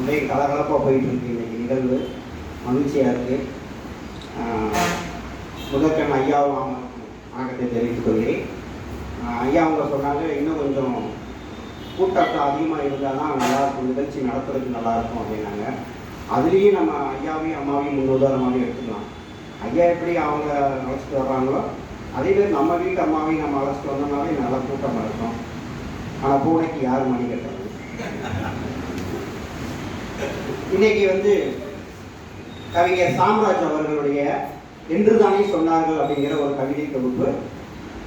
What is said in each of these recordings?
ஒன்றே கலகலப்பாக போயிட்டுருக்கு இன்றைக்கி நிகழ்வு. மகிழ்ச்சியாக இருக்குது. முதற்கண் ஐயாவும் வணக்கத்தை தெரிவித்துக் கொள்கிறேன். ஐயா அவங்க சொன்னாங்க, இன்னும் கொஞ்சம் கூட்டத்தை அதிகமாக இருந்தால் தான் நல்லாயிருக்கும், நிகழ்ச்சி நடத்துறதுக்கு நல்லாயிருக்கும் அப்படின்னாங்க. அதுலேயும் நம்ம ஐயாவையும் அம்மாவையும் முன்னுதாரணமாகவே எடுத்துக்கலாம். ஐயா எப்படி அவங்க அழைச்சிட்டு வர்றாங்களோ அதே மாதிரி நம்ம வீட்டு அம்மாவையும் நம்ம அழைச்சிட்டு வந்தோம்னாலே நல்லா கூட்டமாக இருக்கும். ஆனால் பூனைக்கு யார் மணி கட்டுறது? இன்னைக்கு கவிஞர் சாம்ராஜ் அவர்களுடைய என்று தானே சொன்னார்கள் அப்படிங்கிற ஒரு கவிதை தொகுப்பு.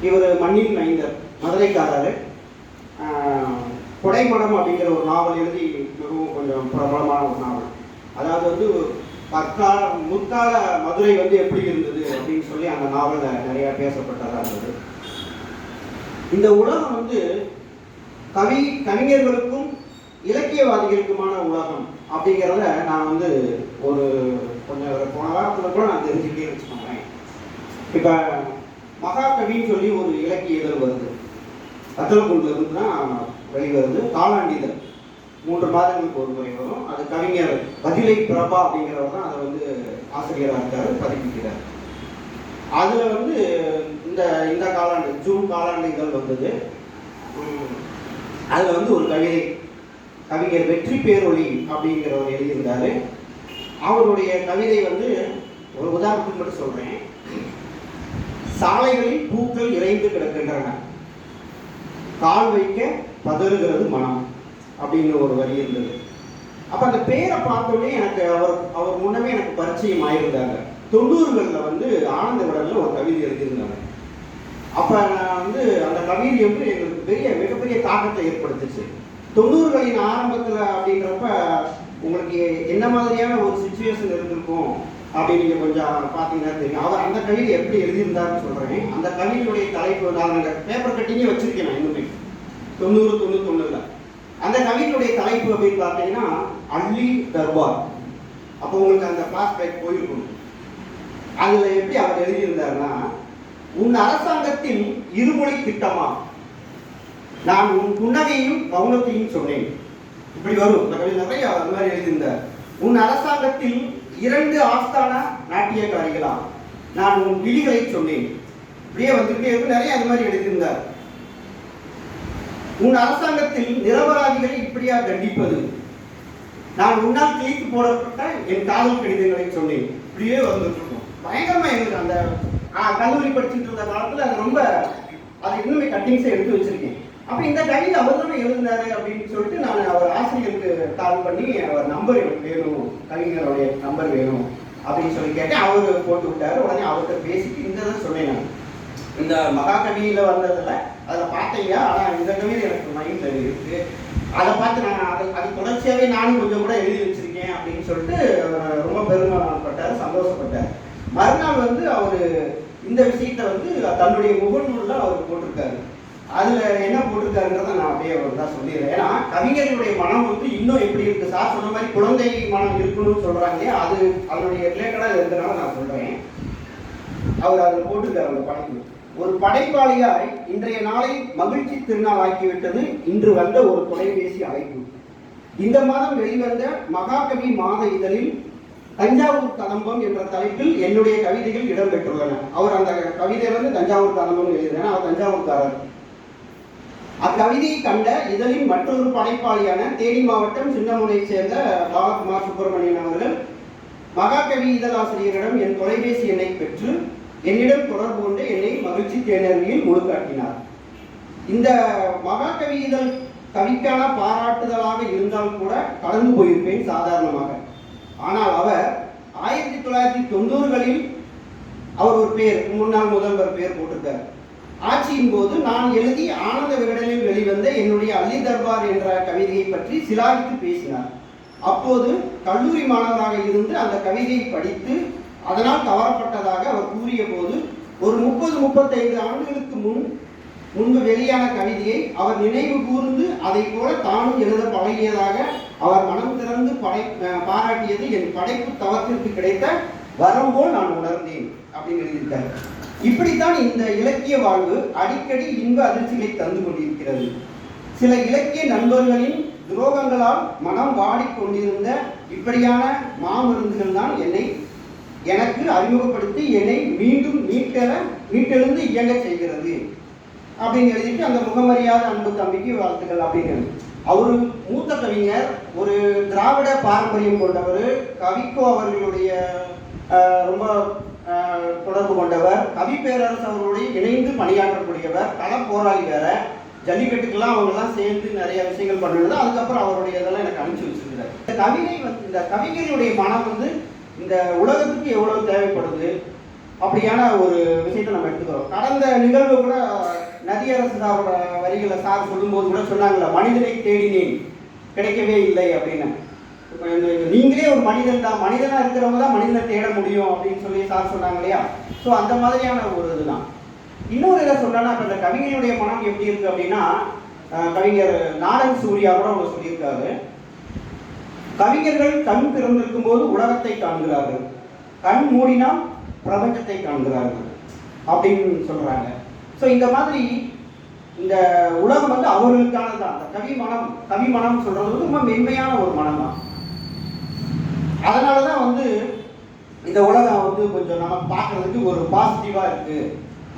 இவர் மண்ணில் மைந்தர், மதுரைக்காரர். கொடைமடம் அப்படிங்கிற ஒரு நாவல் எழுதி மிகவும் கொஞ்சம் பிரபலமான ஒரு நாவல். அதாவது முற்கால மதுரை எப்படி இருந்தது அப்படின்னு சொல்லி அந்த நாவலில் நிறைய பேசப்பட்டதாக இருந்தது. இந்த உலகம் கவிஞர்களுக்கும் இலக்கியவாதிகளுக்குமான உலகம் அப்படிங்கிறத நான் ஒரு கொஞ்சம் போன வாரத்தில் கூட நான் தெரிஞ்சுக்கிட்டே வச்சுக்கோங்களேன். இப்போ மகாகவின்னு சொல்லி ஒரு இலக்கிய இதழ் வருது, கத்தலக்குண்டில் இருந்து தான் வெளிவருது. காலாண்டிதழ் 3 மாதங்களுக்கு ஒரு முறை வரும். அது கவிஞர் பதிலை பிரபா அப்படிங்கிறவர் தான் அதை ஆசிரியராக இருக்காரு, பதிப்பிக்கிறார். அதில் இந்த காலாண்டு ஜூன் காலாண்டு இதழ் வந்தது. அதில் ஒரு கவிதை கவிஞர் வெற்றி பேரொளி அப்படிங்கிறவர் எழுதியிருந்தாரு. அவருடைய கவிதை ஒரு உதாரணத்துக்கு மட்டும் சொல்றேன். சாலைகளில் பூக்கள் இறைந்து கிடக்கின்றன, கால் வைக்க பதறுகிறது மனம் அப்படின்னு ஒரு வரி இருந்தது. அப்ப அந்த பேரை பார்த்தோடனே எனக்கு அவர் முன்னமே எனக்கு பரிச்சயம் ஆயிருந்தாங்க. 90களில் ஆனந்த விடல ஒரு கவிதை எழுதியிருந்தாங்க. அப்ப நான் அந்த கவிதை எங்களுக்கு மிகப்பெரிய தாக்கத்தை ஏற்படுத்துச்சு. 90களின் ஆரம்பத்தில் அப்படிங்கிறப்ப உங்களுக்கு என்ன மாதிரியான ஒரு சுச்சுவேஷன் இருந்திருக்கும் அப்படின்னு நீங்கள் கொஞ்சம் பார்த்தீங்கன்னா தெரியும். அவர் அந்த கவிதை எப்படி எழுதியிருந்தாருன்னு சொல்கிறேன். அந்த கவிதையுடைய தலைப்பு நான் பேப்பர் கட்டிங்கே வச்சிருக்கேன். நான் இன்னுமே 90-91 அந்த கவிதையுடைய தலைப்பு அப்படின்னு பார்த்தீங்கன்னா அள்ளி தர்பார். அப்போ உங்களுக்கு அந்த ஃப்ளாஷ்பேக் போயிருக்கணும். அதில் எப்படி அவர் எழுதியிருந்தாருன்னா, உன் அரசாங்கத்தில் இருமொழி திட்டமா, நான் உன் புன்னகையும் மௌனத்தையும் சொன்னேன். இப்படி வரும் நிறைய அந்த மாதிரி எழுதியிருந்தார். உன் அரசாங்கத்தில் 2 ஆஸ்தான நாட்டியக்காரிகளா, நான் உன் விழிகளை சொன்னேன். இப்படியே நிறைய அது மாதிரி எழுதியிருந்தார். உன் அரசாங்கத்தில் நிரபராதிகளை இப்படியா தண்டிப்பது, நான் உன்னால் கிழித்து போடப்பட்ட என் காதல் கடிதங்களை சொன்னேன். இப்படியே வந்துருக்கும். பயங்கரமா எங்களுக்கு அந்த கல்லூரி படிச்சுட்டு இருந்த காலத்துல அது இன்னுமே கட்டிங்ஸை எடுத்து வச்சிருக்கேன். அப்ப இந்த கவிதை அவர் தானே எழுதினாரு அப்படின்னு சொல்லிட்டு நான் அவர் ஆசிரியருக்கு கால் பண்ணி அவர் நம்பர் எனக்கு வேணும், கவிஞருடைய நம்பர் வேணும் அப்படின்னு சொல்லி கேட்டேன். அவரு போட்டு விட்டாரு. உடனே அவர்கிட்ட பேசிட்டு இந்த சொன்னேன். நான் இந்த மகாகவியில வந்ததுல அதில் பார்த்தீங்க. ஆனால் இந்த கவிதை எனக்கு மைண்ட்ல இருக்கு. அதை பார்த்து நான் அது தொடர்ச்சியாகவே நானும் கொஞ்சம் கூட எழுதி வச்சிருக்கேன் அப்படின்னு சொல்லிட்டு ரொம்ப பெருமைப்பட்டார், சந்தோஷப்பட்டார். மறுநாள் அவர் இந்த விஷயத்தை தன்னுடைய முகநூலில் அவர் போட்டிருக்காரு. அதுல என்ன போட்டிருக்காருன்றத நான் அப்படியே தான் சொல்லிடுறேன். ஏன்னா கவிஞர்களுடைய மனம் இன்னும் எப்படி இருக்கு, சார் சொன்ன மாதிரி குழந்தை மனம் இருக்கணும்னு சொல்றாங்க. அது அதனுடைய ரிலேட்டடா இருக்கிறதுனால நான் சொல்றேன். அவர் அதில் போட்டிருக்காரு அந்த படைப்பு. ஒரு படைப்பாளியாய் இன்றைய நாளை மகிழ்ச்சி திருநாள் ஆக்கிவிட்டது இன்று வந்த ஒரு தொலைபேசி அழைப்பு. இந்த மாதம் வெளிவந்த மகாகவி மாத இதழில் தஞ்சாவூர் கதம்பம் என்ற தலைப்பில் என்னுடைய கவிதைகள் இடம்பெற்றுள்ளன. அவர் அந்த கவிதை தஞ்சாவூர் கதம்பம் எழுதுறாரு. அவர் தஞ்சாவூர்காரர். அக்கவிதையை கண்ட இதழின் மற்றொரு படைப்பாளியான தேனி மாவட்டம் சின்னமுனையை சேர்ந்த பாலகுமார் சுப்பிரமணியன் அவர்கள் மகாகவி இதழாசிரியரிடம் என் தொலைபேசி எண்ணை பெற்று என்னிடம் தொடர்பு கொண்டு என்னை மகிழ்ச்சி தேனறிவில் முழுக்காட்டினார். இந்த மகாகவி இதழ் கவிக்கான பாராட்டுதலாக இருந்தால் கூட கடந்து போயிருப்பேன் சாதாரணமாக. ஆனால் அவர் 1990களில் அவர் ஒரு பேர், முன்னாள் முதல்வர் பேர் போட்டிருக்கார். ஆட்சியின் போது நான் எழுதி ஆனந்த விகடனில் வெளிவந்த என்னுடைய அள்ளி தர்பார் என்ற கவிதையை பற்றி சிலாகித்து பேசினார். அப்போது கல்லூரி மாணவராக இருந்து அந்த கவிதையை படித்து அதனால் கவரப்பட்டதாக அவர் கூறிய போது ஒரு 30-35 ஆண்டுகளுக்கு முன்பு வெளியான கவிதையை அவர் நினைவு கூர்ந்து அதை போல தானும் எழுத பழகியதாக அவர் மனம் திறந்து பாராட்டியது என் படைப்பு தவத்திற்கு கிடைத்த வரம் போல் நான் உணர்ந்தேன் அப்படின்னு எழுதியிருக்காரு. இப்படித்தான் இந்த இலக்கிய வாழ்வு அடிக்கடி இன்ப அதிர்ச்சிகளை தந்து கொண்டிருக்கிறது. சில இலக்கிய நண்பர்களின் துரோகங்களால் மனம் வாடிக்கொண்டிருந்த இப்படியான மாமருந்துகள் தான் எனக்கு அறிமுகப்படுத்தி என்னை மீண்டும் மீட்டெழுந்து இயங்க செய்கிறது அப்படின்னு எழுதிட்டு அந்த முகமறியாத அன்பு தம்பிக்கு வாழ்த்துக்கள் அப்படின்னு. அவரு மூத்த கவிஞர், ஒரு திராவிட பாரம்பரியம் கொண்டவர், கவிக்கோ அவர்களுடைய ரொம்ப தொடர்பு கொண்டவர், கவி பேரரசு அவர்களுடைய இணைந்து பணியாற்றக்கூடியவர், கள போராளி வேற, ஜல்லிக்கட்டுக்கெல்லாம் அவங்கெல்லாம் சேர்ந்து நிறைய விஷயங்கள் பண்ணுறது. அதுக்கப்புறம் அவருடைய இதெல்லாம் எனக்கு அனுப்பிச்சு வச்சிருக்கிறார். இந்த கவிதை இந்த கவிஞர்களுடைய மனம் இந்த உலகத்துக்கு எவ்வளவு தேவைப்படுது அப்படியான ஒரு விஷயத்தை நம்ம எடுத்துக்கிறோம். கடந்த நிகழ்வு கூட நதியரசு சாரோட வரிகளை சார் சொல்லும்போது கூட சொன்னாங்கல்ல, மனிதனை தேடினேன் கிடைக்கவே இல்லை அப்படின்னு. நீங்களே ஒரு மனிதன் தான், மனிதனா இருக்கிறவங்க தான் மனிதனை தேட முடியும் அப்படின்னு சொல்லி சார் சொன்னாங்க இல்லையா. ஸோ அந்த மாதிரியான ஒரு இதுதான். இன்னொரு இதை சொன்னா, இப்போ இந்த கவிஞருடைய மனம் எப்படி இருக்கு அப்படின்னா, கவிஞர் நாடன் சூர்யா கூட அவங்க சொல்லியிருக்காரு, கவிஞர்கள் கண் திறந்திருக்கும் போது உலகத்தை காண்கிறார்கள், கண் மூடினால் பிரபஞ்சத்தை காண்கிறார்கள் அப்படின்னு சொல்றாங்க. ஸோ இந்த மாதிரி இந்த உலகம் அவர்களுக்கானது தான். கவி மனம் சொல்றது ரொம்ப மென்மையான ஒரு மனம் தான். அதனாலதான் இந்த உலகம் கொஞ்சம் நம்ம பார்க்கறதுக்கு ஒரு பாசிட்டிவா இருக்கு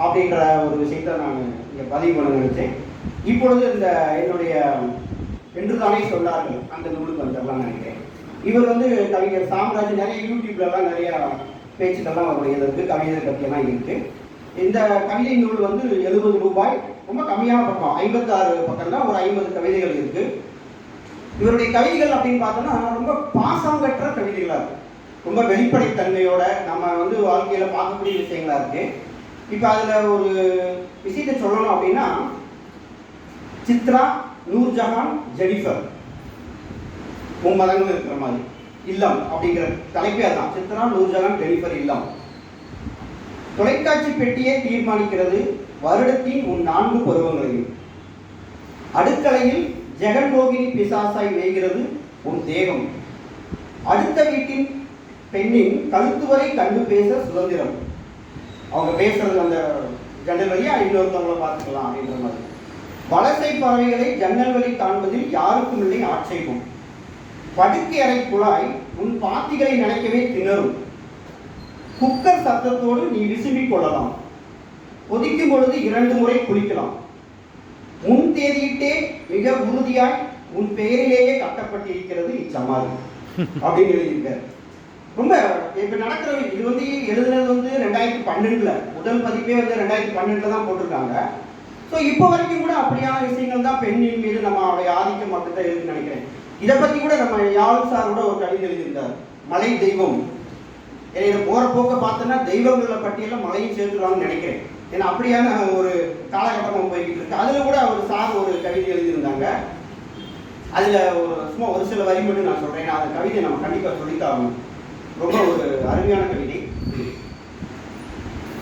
அப்படின்ற ஒரு விஷயத்த நான் இங்க பதிவு பண்ண நினைச்சேன். இப்பொழுது இந்த என்னுடைய என்று தானே சொன்னார்கள் அந்த நூலுக்கு வந்துடலாம் நினைக்கிறேன். இவர் கவிஞர் சாம்ராஜ் நிறைய யூடியூப்லலாம் நிறைய பேச்சுக்கள்லாம் அவருடைய இருக்கு, கவிதை பற்றியெல்லாம் இருக்கு. இந்த கவிதை நூல் 70 ரூபாய், ரொம்ப கம்மியான பக்கம், 56 பக்கம் தான், ஒரு 50 கவிதைகள் இருக்கு. இவருடைய கவிதைகள் அப்படின்னு பார்த்தோம்னா ரொம்ப பாசம் கற்ற கவிதைகளா இருக்கு, ரொம்ப வெளிப்படைத்தன்மையோட நம்ம வாழ்க்கையில பார்க்கக்கூடிய விஷயங்களா இருக்கு. இப்போ அதுல ஒரு விஷயத்தை சொல்லணும் அப்படின்னா, சித்ரா, நூர்ஜஹான், ஜெனிஃபர், மும்மதங்கள் இருக்கிற மாதிரி இல்லம் அப்படிங்கிற தலைப்பே தான். சித்ரா, நூர்ஜஹான், ஜெனிஃபர் இல்லம். தொலைக்காட்சி பெட்டியே தீர்மானிக்கிறது வருடத்தின் உன் 4 பருவங்களையும். அடுக்கலையில் ஜெகன்மோகினி பிசாசாய் வேகிறது உன் தேகம். அடுத்த வீட்டின் பெண்ணின் கழுத்து வரை கண்டு பேச சுதந்திரம். அவங்க பேசுறது அந்த ஜன்னல் வழியா இன்னொருத்தவங்களை பார்த்துக்கலாம் அப்படின்ற மாதிரி. வலசை பறவைகளை ஜன்னல் வழி காண்பதில் யாருக்கும் இல்லை ஆட்சேபம். படுக்கை அறை குழாய் உன் பாத்திகளை நினைக்கவே திணறும். குக்கர் சத்தத்தோடு நீ விசும்பிக் கொள்ளலாம். கொதிக்கும் பொழுது 2 முறை குளிக்கலாம். முன் தேதியிட்டே மிக உறுதியாய் உன் பெயரிலேயே கட்டப்பட்டிருக்கிறது இச்சமாதி அப்படின்னு எழுதியிருக்காரு. ரொம்ப இப்ப நடக்கிற இது எழுதுனது 2012 முதல் பதிப்பே 2012 தான் போட்டிருக்காங்க. ஸோ இப்போ வரைக்கும் கூட அப்படியான விஷயங்கள் தான் பெண்ணின் மீது நம்ம அவருடைய ஆதிக்கம் மட்டும்தான் இருக்குன்னு நினைக்கிறேன். இதை பத்தி கூட நம்ம யாழ் சார் கூட ஒரு கவிதை எழுதியிருந்தார், மலை தெய்வம். இதை போற போக்க பார்த்தோன்னா தெய்வங்களை பட்டியல மலையும் சேர்த்துருவாங்கன்னு நினைக்கிறேன். ஏன்னா அப்படியான ஒரு காலகட்டமாக போய்கிட்டு இருக்கு. அதுல கூட அவர் சார் ஒரு கவிதை எழுதியிருந்தாங்க. அதுல சும்மா ஒரு சில வரி மட்டும் நான் சொல்றேன். அந்த கவிதை நம்ம கண்டிப்பா சொல்லித்தாகணும். ரொம்ப ஒரு அருமையான கவிதை.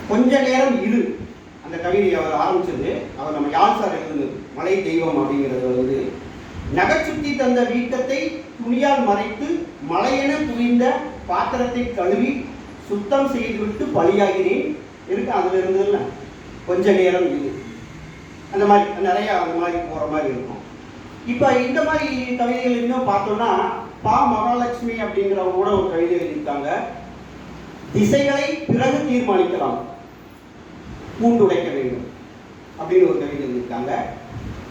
கொஞ்ச நேரம் இரு, அந்த கவிதை அவர் ஆரம்பிச்சது. அவர் நம்ம யாழ் சார் எழுதுனது மலை தெய்வம் அப்படிங்கிறது. நகைச்சுத்தி தந்த வீக்கத்தை துணியால் மறைத்து மலையென குவிந்த பாத்திரத்தை கழுவி சுத்தம் செய்துவிட்டு பலியாகிறேன் இருக்கு. அதுல இருந்ததுல கொஞ்ச நேரம் இது அந்த மாதிரி நிறைய அந்த மாதிரி போற மாதிரி இருக்கும். இப்ப இந்த மாதிரி கவிதைகள் இன்னும் பார்த்தோம்னா, பா மகாலட்சுமி அப்படிங்கிறவங்க கூட ஒரு கவிதை எழுதியிருக்காங்க. திசைகளை பிறகு தீர்மானிக்கலாம், பூண்டுடைக்க வேண்டும் அப்படின்னு ஒரு கவிதை எழுதியிருக்காங்க.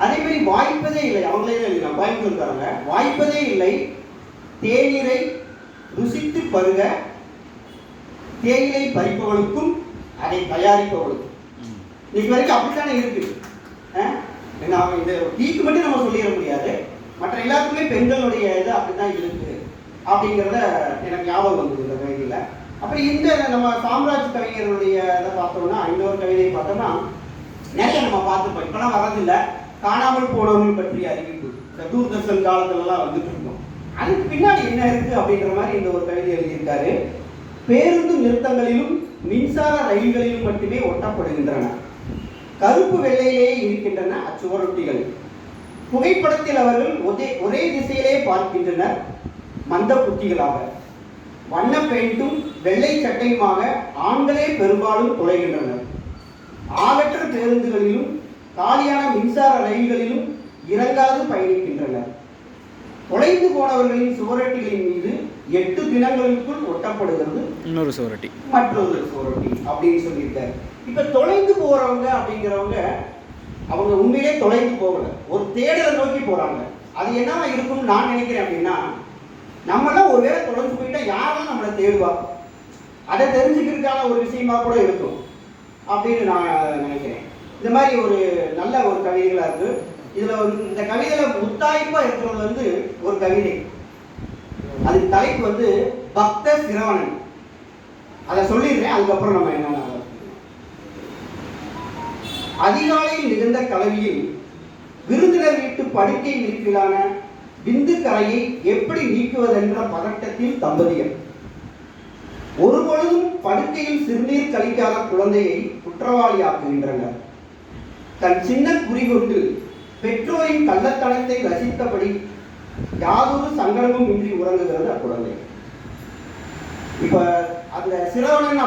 அதே மாதிரி வாய்ப்பதே இல்லை, அவங்களே எழுதினாங்க, கோயம்புத்தூர்காரங்க. வாய்ப்பதே இல்லை தேநீரை ருசித்து பருக தேயிலை பறிப்பவளுக்கும் அதை தயாரிப்பவளுக்கும். இன்னைக்கு வரைக்கும் அப்படித்தானே இருக்கு. இந்த டீக்கு மட்டும் நம்ம சொல்லிட முடியாது, மற்ற எல்லாத்துக்குமே பெண்களுடைய இது அப்படித்தான் இருக்கு அப்படிங்கிறத எனக்கு ஞாபகம் வந்தது இந்த கவிதையில. அப்புறம் இந்த நம்ம சாம்ராஜ் கவிஞர்களுடைய இதை பார்த்தோம்னா, இன்னொரு கவிதையை பார்த்தோம்னா நிறைய நம்ம பார்த்துப்போம். இப்பெல்லாம் வர்றதில்லை. காணாமல் போனவர்கள் பற்றிய அறிவிப்பு இந்த தூர்தர்ஷன் காலத்துலலாம் வந்துட்டு இருக்கோம். அதுக்கு பின்னாடி என்ன இருக்கு அப்படின்ற மாதிரி இந்த ஒரு கவிதை எழுதியிருக்காரு. பேருந்து நிறுத்தங்களிலும் மின்சார ரயில்களிலும் மட்டுமே ஒட்டப்படுகின்றன. கருப்பு வெள்ளையிலேயே இருக்கின்றன அச்சுவரொட்டிகள். புகைப்படத்தில் அவர்கள் ஒரே திசையிலே பார்க்கின்றனர் மந்த புத்திகளாக. வண்ண பெயிண்டும் வெள்ளை சட்டையுமாக ஆண்களே பெரும்பாலும் தொலைகின்றனர். ஆளற்ற பேருந்துகளிலும் காலியான மின்சார ரயில்களிலும் இறங்காது பயணிக்கின்றனர். தொலைந்து போனவர்களின் சுவரொட்டிகளின் மீது 8 தினங்களுக்குள் ஒட்டப்படுகிறது இன்னொரு சுவரொட்டி, மற்றொரு சுவரொட்டி அப்படின்னு சொல்லியிருக்காரு. இப்ப தொலைந்து போறவங்க அப்படிங்கிறவங்க அவங்க உண்மையிலே தொலைந்து போகல, ஒரு தேடலை நோக்கி போறாங்க. அது என்னவா இருக்கும்னு நான் நினைக்கிறேன் அப்படின்னா, நம்மளாம் ஒருவேளை தொலைஞ்சு போயிட்டா யாரெல்லாம் நம்மளை தேடுவா, அதை தெரிஞ்சுக்கிறதுக்கான ஒரு விஷயமா கூட இருக்கும் அப்படின்னு நான் நினைக்கிறேன். இந்த மாதிரி ஒரு நல்ல ஒரு கவிதைகளா இருக்கு. இதுல இந்த கவிதையில முத்தாய்ப்பா இருக்கிறது வந்து ஒரு கவிதை, அதுக்கு தலைப்பு வந்து பக்த சிரவணன். அதை சொல்லிடுறேன், அதுக்கப்புறம் நம்ம என்ன. அதிகாலையில் நிகழ்ந்த கலவியில் விருந்தினர் வீட்டு படுக்கை விரிப்பிலான விந்து கரையை எப்படி நீக்குவதென்ற பதட்டத்தில் தம்பதியர் ஒருபொழுதும் படுக்கையில் சிறுநீர் கழிக்காத குழந்தையை குற்றவாளியாக்குகின்றனர். தன் சின்ன குறிகொண்டு பெற்றோரின் கள்ளத்தனத்தை ரசித்தபடி யாதொரு சங்கடமும் இன்றி உறங்குகிறது அக்குழந்தை. இப்ப அந்த சிரவணன்